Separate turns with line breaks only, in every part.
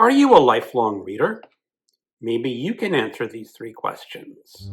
Are you a lifelong reader? Maybe you can answer these three questions.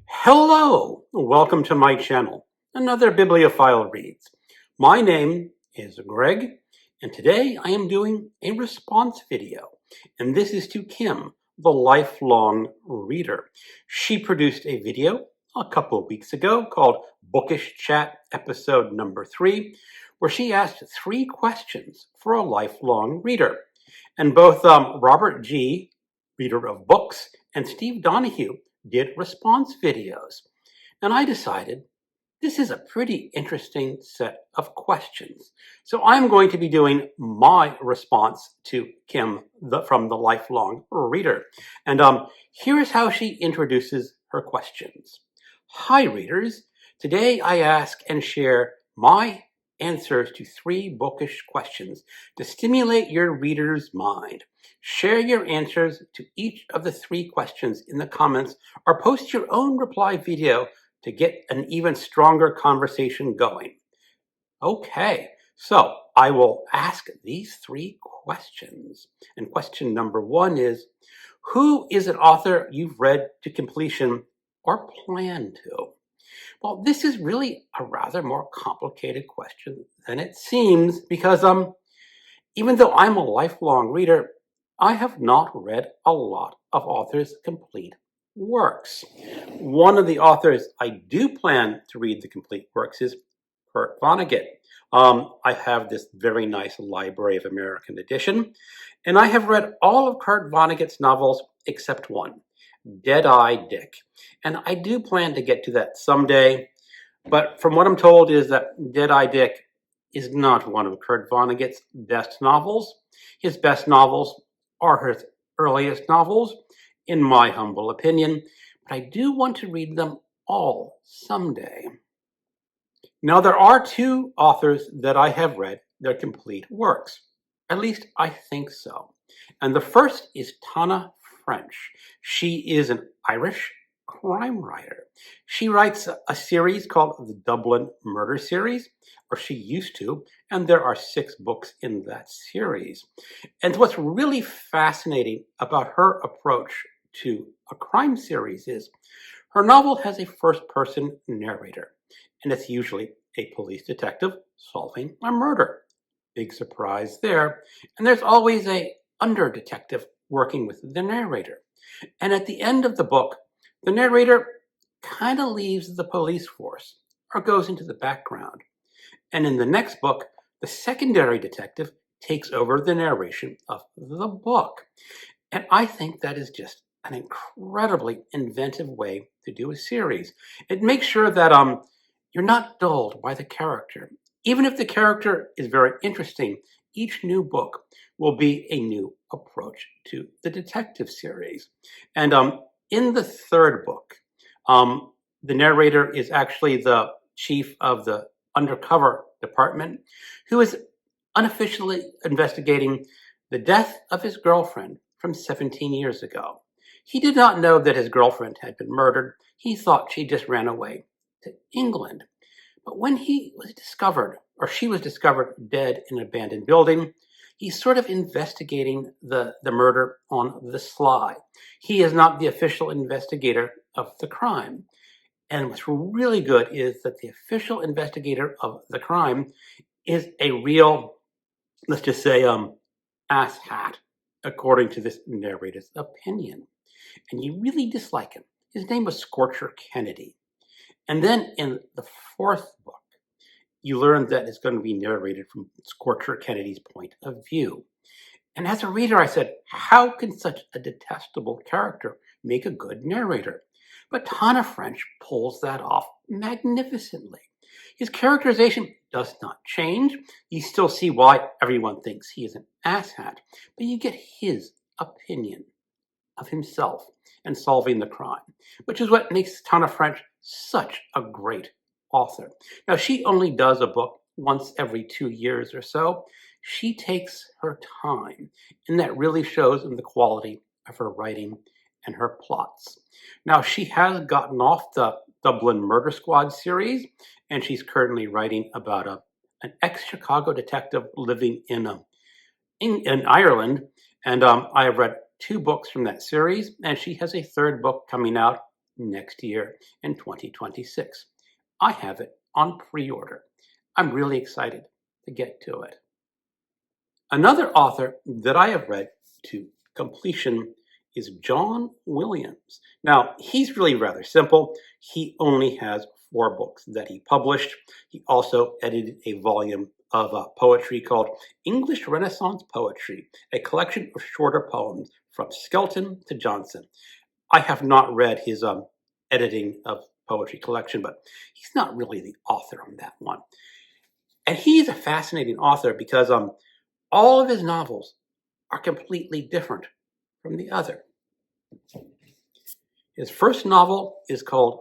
Hello, welcome to my channel, another Bibliophile Reads. My name is Greg, and today I am doing a response video, and this is to Kim, the lifelong reader. She produced a video a couple of weeks ago called Bookish Chat episode number 3, where she asked 3 questions for a lifelong reader. And both Robert G., reader of books, and Steve Donahue did response videos. And I decided this is a pretty interesting set of questions. So I'm going to be doing my response to Kim from the lifelong reader. And here is how she introduces her questions. Hi readers, today I ask and share my answers to 3 bookish questions to stimulate your reader's mind. Share your answers to each of the 3 questions in the comments or post your own reply video to get an even stronger conversation going. Okay, so I will ask these 3 questions. And question number 1 is, who is an author you've read to completion or plan to? Well, this is really a rather more complicated question than it seems because even though I'm a lifelong reader, I have not read a lot of authors' complete works. One of the authors I do plan to read the complete works is Kurt Vonnegut. I have this very nice Library of American edition, and I have read all of Kurt Vonnegut's novels except one, Dead-Eye Dick. And I do plan to get to that someday, but from what I'm told is that Dead-Eye Dick is not one of Kurt Vonnegut's best novels. His best novels are his earliest novels, in my humble opinion, but I do want to read them all someday. Now, there are 2 authors that I have read their complete works. At least I think so. And the first is Tana French. She is an Irish crime writer. She writes a series called the Dublin Murder Series, or she used to, and there are 6 books in that series. And what's really fascinating about her approach to a crime series is her novel has a first-person narrator, and it's usually a police detective solving a murder. Big surprise there. And there's always a under-detective working with the narrator. And at the end of the book, the narrator kind of leaves the police force or goes into the background. And in the next book, the secondary detective takes over the narration of the book. And I think that is just an incredibly inventive way to do a series. It makes sure that you're not dulled by the character. Even if the character is very interesting, each new book will be a new approach to the detective series. And in the 3rd book, the narrator is actually the chief of the undercover department who is unofficially investigating the death of his girlfriend from 17 years ago. He did not know that his girlfriend had been murdered. He thought she just ran away to England. But when he was discovered, or she was discovered dead in an abandoned building, he's sort of investigating the murder on the sly. He is not the official investigator of the crime. And what's really good is that the official investigator of the crime is a real, let's just say, asshat, according to this narrator's opinion. And you really dislike him. His name was Scorcher Kennedy. And then in the 4th book, you learn that it's going to be narrated from Scorcher Kennedy's point of view. And as a reader, I said, how can such a detestable character make a good narrator? But Tana French pulls that off magnificently. His characterization does not change. You still see why everyone thinks he is an asshat, but you get his opinion of himself and solving the crime, which is what makes Tana French such a great author. Now, she only does a book once every 2 years or so. She takes her time, and that really shows in the quality of her writing and her plots. Now, she has gotten off the Dublin Murder Squad series, and she's currently writing about an ex-Chicago detective living in Ireland. And I have read 2 books from that series, and she has a 3rd book coming out next year in 2026. I have it on pre-order. I'm really excited to get to it. Another author that I have read to completion is John Williams. Now, he's really rather simple. He only has 4 books that he published. He also edited a volume of poetry called English Renaissance Poetry, a collection of shorter poems from Skelton to Johnson. I have not read his editing of poetry collection, but he's not really the author on that one. And he's a fascinating author because all of his novels are completely different from the other. His first novel is called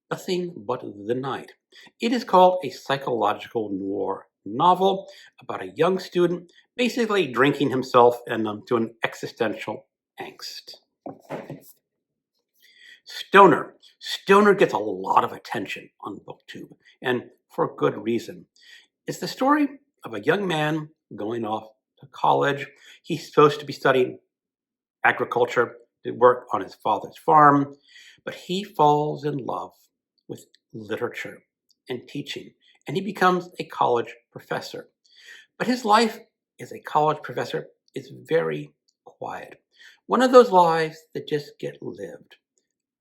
Nothing But the Night. It is called a psychological noir novel about a young student basically drinking himself into an existential angst. Stoner. Stoner gets a lot of attention on BookTube, and for good reason. It's the story of a young man going off to college. He's supposed to be studying agriculture, to work on his father's farm, but he falls in love with literature and teaching, and he becomes a college professor. But his life as a college professor is very quiet. One of those lives that just get lived.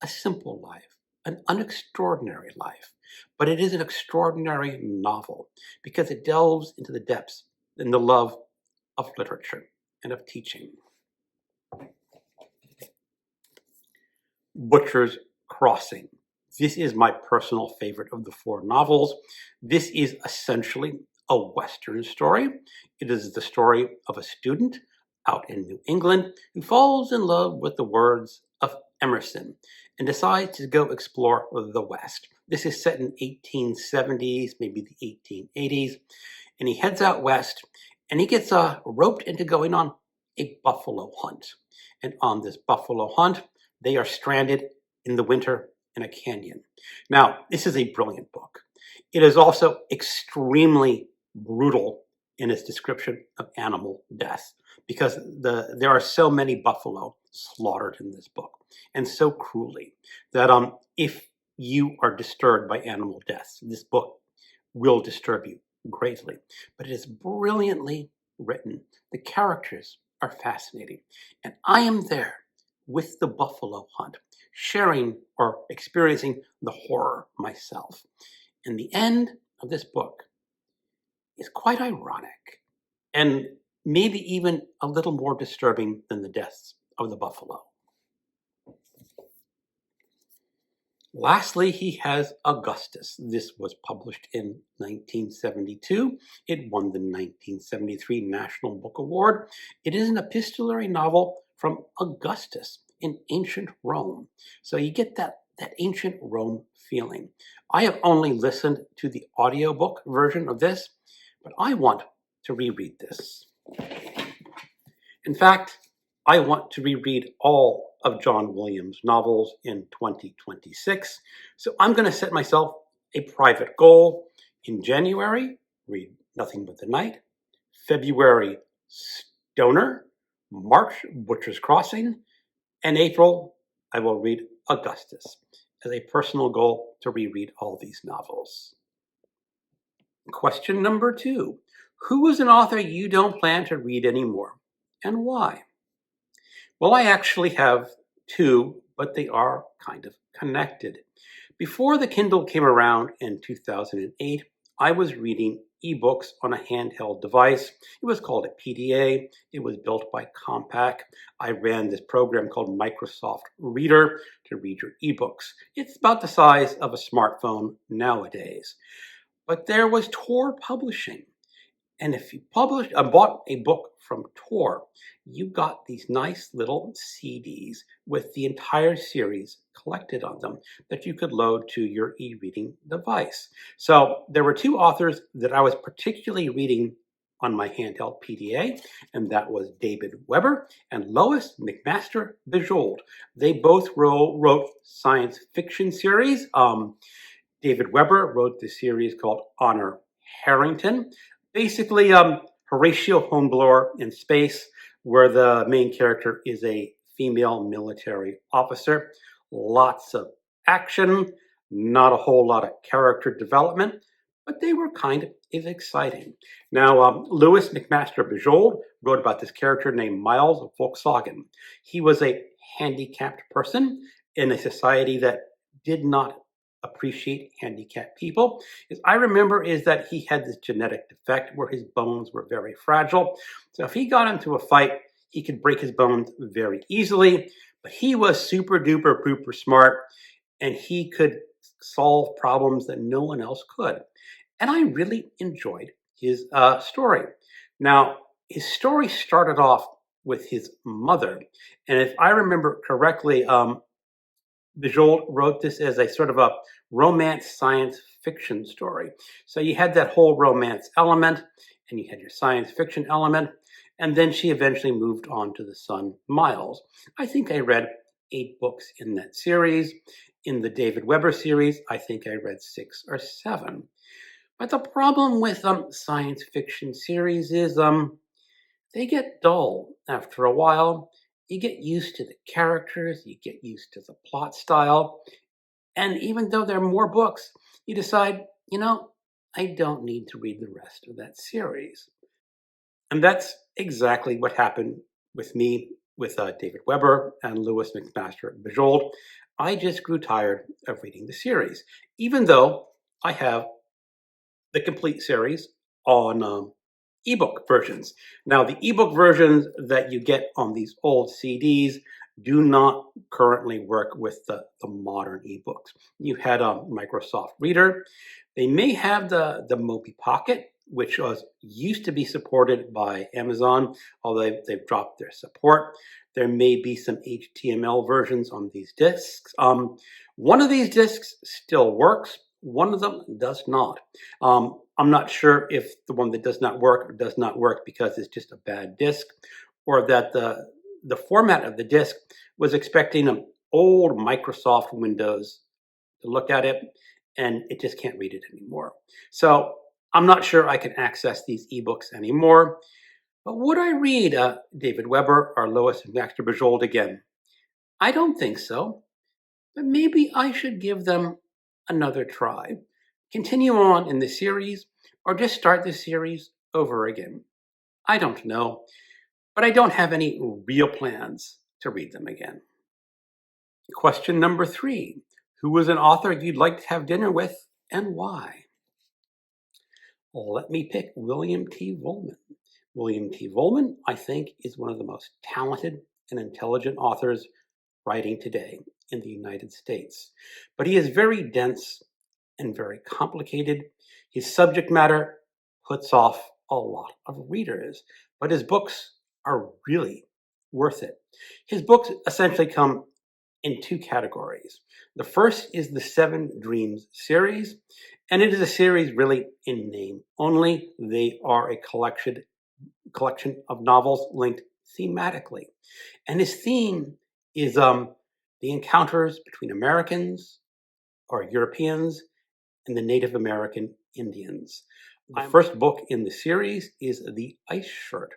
A simple life, an unextraordinary life, but it is an extraordinary novel because it delves into the depths and the love of literature and of teaching. Butcher's Crossing. This is my personal favorite of the 4 novels. This is essentially a Western story. It is the story of a student out in New England who falls in love with the words of Emerson and decides to go explore the West. This is set in 1870s, maybe the 1880s, and he heads out west and he gets roped into going on a buffalo hunt. And on this buffalo hunt, they are stranded in the winter in a canyon. Now, this is a brilliant book. It is also extremely brutal in its description of animal death because there are so many buffalo slaughtered in this book, and so cruelly, that if you are disturbed by animal deaths, this book will disturb you greatly. But it is brilliantly written. The characters are fascinating, and I am there with the buffalo hunt, sharing or experiencing the horror myself. And the end of this book is quite ironic and maybe even a little more disturbing than the deaths of the buffalo. Lastly, he has Augustus. This was published in 1972. It won the 1973 National Book Award. It is an epistolary novel from Augustus in ancient Rome. So you get that ancient Rome feeling. I have only listened to the audiobook version of this, but I want to reread this. In fact, I want to reread all of John Williams' novels in 2026. So I'm going to set myself a private goal. In January, read Nothing But the Night. February, Stoner. March, Butcher's Crossing. And April, I will read Augustus as a personal goal to reread all these novels. Question number 2. Who is an author you don't plan to read anymore, and why? Well, I actually have 2, but they are kind of connected. Before the Kindle came around in 2008, I was reading ebooks on a handheld device. It was called a PDA. It was built by Compaq. I ran this program called Microsoft Reader to read your ebooks. It's about the size of a smartphone nowadays. But there was Tor Publishing. And if you bought a book from Tor, you got these nice little CDs with the entire series collected on them that you could load to your e-reading device. So there were 2 authors that I was particularly reading on my handheld PDA, and that was David Weber and Lois McMaster Bujold. They both wrote science fiction series. David Weber wrote the series called Honor Harrington. Basically, Horatio Hornblower in space, where the main character is a female military officer. Lots of action, not a whole lot of character development, but they were kind of exciting. Now, Louis McMaster Bujold wrote about this character named Miles Volkswagen. He was a handicapped person in a society that did not appreciate handicapped people. As I remember is that he had this genetic defect where his bones were very fragile. So if he got into a fight, he could break his bones very easily, but he was super duper pooper smart and he could solve problems that no one else could. And I really enjoyed his story. Now, his story started off with his mother. And if I remember correctly, Bujold wrote this as a sort of a romance science fiction story. So you had that whole romance element, and you had your science fiction element, and then she eventually moved on to the son, Miles. I think I read 8 books in that series. In the David Weber series, I think I read 6 or 7. But the problem with science fiction series is they get dull after a while. You get used to the characters, you get used to the plot style, and even though there are more books, you decide, I don't need to read the rest of that series. And that's exactly what happened with me with David Weber and Louis McMaster Bujold. I just grew tired of reading the series, even though I have the complete series on ebook versions. Now, the ebook versions that you get on these old CDs do not currently work with the modern ebooks. You had a Microsoft Reader. They may have the Mobi Pocket, which used to be supported by Amazon, although they've dropped their support. There may be some HTML versions on these discs. One of these discs still works. One of them does not. I'm not sure if the one that does not work because it's just a bad disc, or that the format of the disc was expecting an old Microsoft Windows to look at it, and it just can't read it anymore. So I'm not sure I can access these ebooks anymore. But would I read David Weber or Lois McMaster Bujold again? I don't think so. But maybe I should give them another try. Continue on in the series, or just start the series over again. I don't know, but I don't have any real plans to read them again. Question number 3. Who was an author you'd like to have dinner with, and why? Let me pick William T. Vollmann. William T. Vollmann, I think, is one of the most talented and intelligent authors writing today in the United States. But he is very dense and very complicated. His subject matter puts off a lot of readers, but his books are really worth it. His books essentially come in 2 categories. The first is the 7 Dreams series, and it is a series really in name only. They are a collection of novels linked thematically. And his theme is the encounters between Americans or Europeans and the Native American Indians. The first book in the series is The Ice Shirt.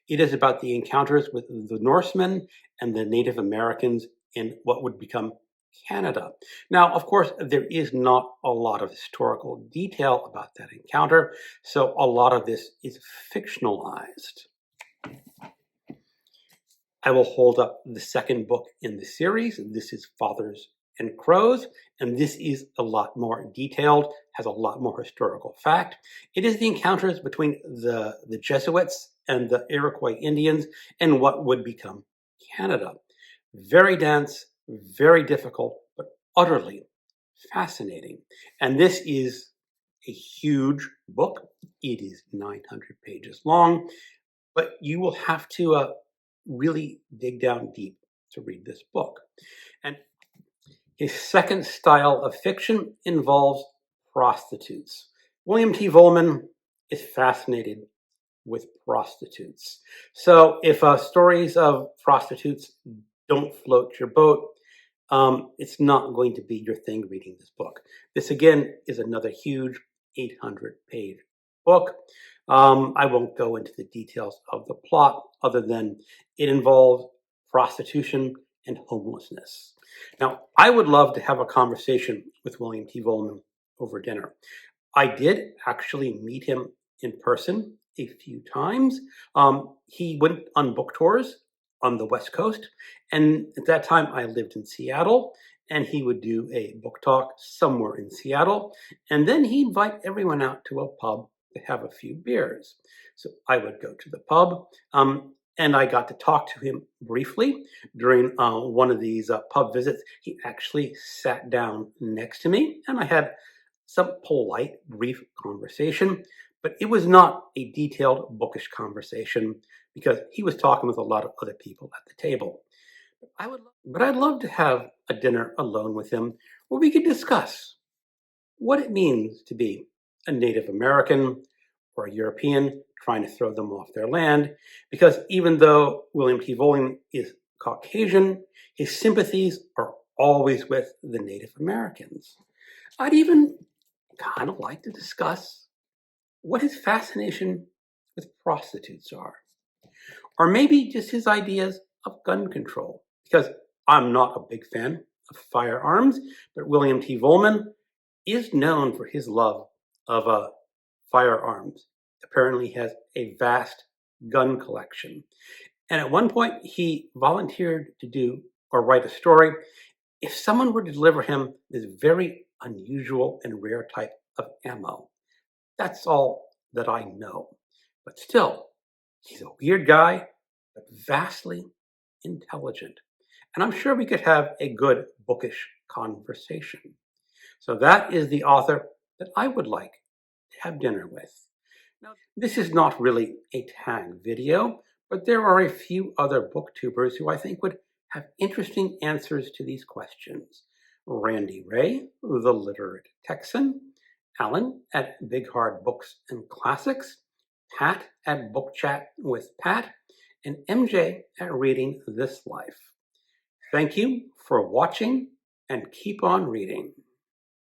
It is about the encounters with the Norsemen and the Native Americans in what would become Canada. Now, of course, there is not a lot of historical detail about that encounter, so a lot of this is fictionalized. I will hold up the second book in the series. This is Fathers and Crows, and this is a lot more detailed, has a lot more historical fact. It is the encounters between the Jesuits and the Iroquois Indians and what would become Canada. Very dense, very difficult, but utterly fascinating. And this is a huge book. It is 900 pages long, but you will have to really dig down deep to read this book. And his second style of fiction involves prostitutes. William T. Vollmann is fascinated with prostitutes. So if stories of prostitutes don't float your boat, it's not going to be your thing reading this book. This, again, is another huge 800-page book. I won't go into the details of the plot other than it involves prostitution and homelessness. Now, I would love to have a conversation with William T. Vollmann over dinner. I did actually meet him in person a few times. He went on book tours on the West Coast, and at that time I lived in Seattle, and he would do a book talk somewhere in Seattle, and then he'd invite everyone out to a pub to have a few beers. So I would go to the pub, and I got to talk to him briefly during one of these pub visits. He actually sat down next to me, and I had some polite, brief conversation, but it was not a detailed bookish conversation because he was talking with a lot of other people at the table. But I'd love to have a dinner alone with him where we could discuss what it means to be a Native American or a European trying to throw them off their land, because even though William T. Vollmann is Caucasian, his sympathies are always with the Native Americans. I'd even kind of like to discuss what his fascination with prostitutes are, or maybe just his ideas of gun control, because I'm not a big fan of firearms, but William T. Vollmann is known for his love of firearms. Apparently, he has a vast gun collection. And at one point, he volunteered to do or write a story if someone were to deliver him this very unusual and rare type of ammo. That's all that I know. But still, he's a weird guy, but vastly intelligent. And I'm sure we could have a good bookish conversation. So that is the author that I would like to have dinner with. Now, this is not really a tag video, but there are a few other booktubers who I think would have interesting answers to these questions. Randy Ray, the Literate Texan, Alan at Big Hard Books and Classics, Pat at Book Chat with Pat, and MJ at Reading This Life. Thank you for watching, and keep on reading.